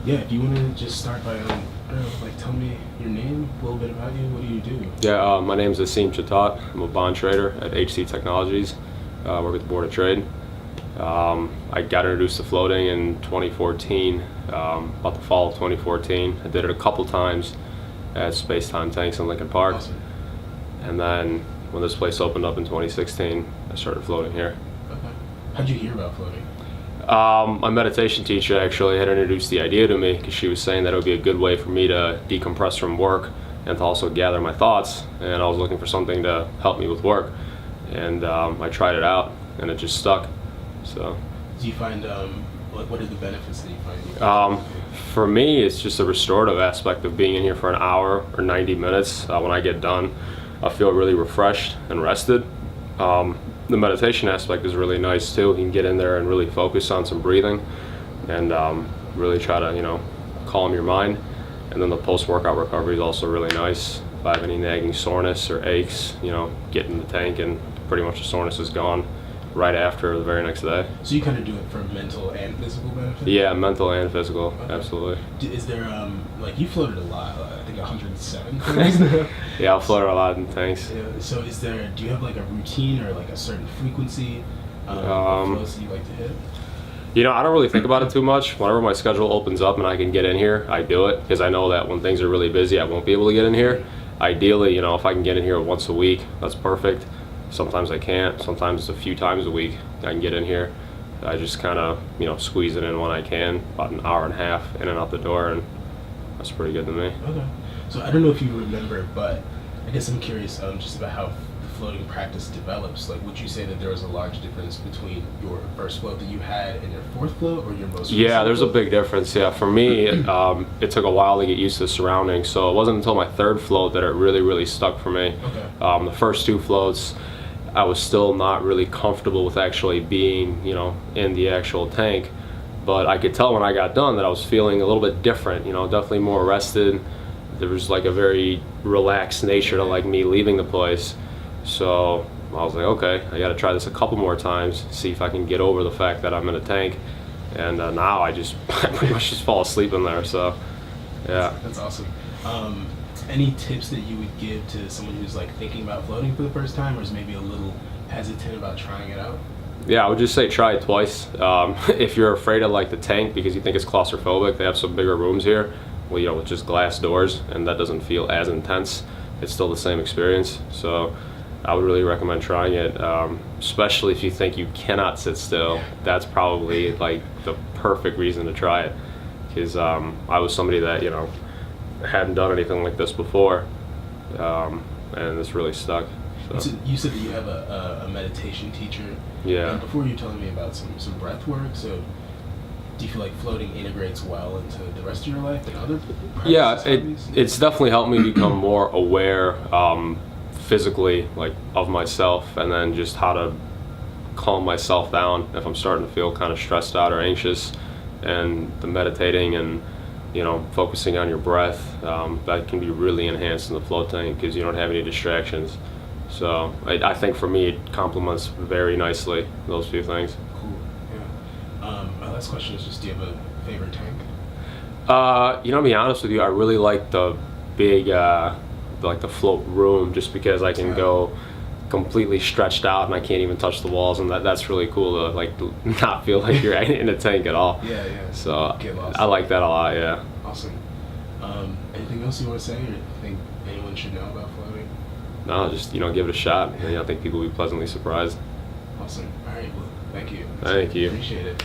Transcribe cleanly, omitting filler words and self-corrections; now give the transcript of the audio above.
Yeah, if you want to just start by, I don't know, like tell me your name, a little bit about you. What do you do? Yeah, my name is Aseem. I'm a bond trader at HC Technologies. Work at the Board of Trade. I got introduced to floating in 2014, about the fall of 2014. I did it a couple times at Space Time Tanks in Lincoln Park. Awesome. And then when this place opened up in 2016, I started floating here. Okay. How'd you hear about floating? My meditation teacher actually had introduced the idea to me because she was saying that it would be a good way for me to decompress from work and to also gather my thoughts, and I was looking for something to help me with work, and I tried it out and it just stuck. So do you find what are the benefits that you find? For me, it's just a restorative aspect of being in here for an hour or 90 minutes. When I get done, I feel really refreshed and rested. The meditation aspect is really nice too. You can get in there and really focus on some breathing and really try to, calm your mind. And then the post-workout recovery is also really nice. If I have any nagging soreness or aches, get in the tank and pretty much the soreness is gone right after the very next day. So you kind of do it for mental and physical benefits? Yeah, mental and physical, okay. Absolutely. Is there, you floated a lot, I think 107 times? Yeah, I've floated a lot in tanks. Yeah. So do you have like a routine or like a certain frequency flows that you like to hit? I don't really think about it too much. Whenever my schedule opens up and I can get in here, I do it because I know that when things are really busy, I won't be able to get in here. Ideally, if I can get in here once a week, that's perfect. Sometimes I can't. Sometimes it's a few times a week I can get in here. I just kind of, squeeze it in when I can, about an hour and a half in and out the door, and that's pretty good to me. Okay. So I don't know if you remember, but I guess I'm curious just about how the floating practice develops. Like, would you say that there was a large difference between your first float that you had and your fourth float, or your most recent Yeah, there's float? a big difference. Yeah, for me, it took a while to get used to the surroundings. So it wasn't until my third float that it really stuck for me. Okay. The first two floats, I was still not really comfortable with actually being, in the actual tank. But I could tell when I got done that I was feeling a little bit different, definitely more rested. There was like a very relaxed nature to like me leaving the place. So I was like, okay, I got to try this a couple more times, see if I can get over the fact that I'm in a tank. And now I pretty much just fall asleep in there. So yeah. That's awesome. Any tips that you would give to someone who's like thinking about floating for the first time, or is maybe a little hesitant about trying it out? Yeah, I would just say try it twice. If you're afraid of like the tank because you think it's claustrophobic, they have some bigger rooms here, with just glass doors, and that doesn't feel as intense. It's still the same experience. So I would really recommend trying it, especially if you think you cannot sit still. That's probably like the perfect reason to try it, because I was somebody that hadn't done anything like this before, and this really stuck. So you said that you have a meditation teacher. Yeah. And before you were telling me about some breath work. So do you feel like floating integrates well into the rest of your life and other practices? Yeah, it's definitely helped me become more aware physically, like of myself, and then just how to calm myself down if I'm starting to feel kind of stressed out or anxious. And the meditating and focusing on your breath, that can be really enhanced in the float tank because you don't have any distractions. So I think for me it complements very nicely those few things. Cool. Yeah. My last question is just, do you have a favorite tank? To be honest with you, I really like the big, like the float room, just because I can go completely stretched out and I can't even touch the walls, and that's really cool to not feel like you're in a tank at all. Yeah, yeah. So I like that a lot. Yeah. Awesome. Anything else you want to say, or think anyone should know about floating? No, just give it a shot. I think people will be pleasantly surprised. Awesome. All right. Well, thank you. Thank you. Appreciate it.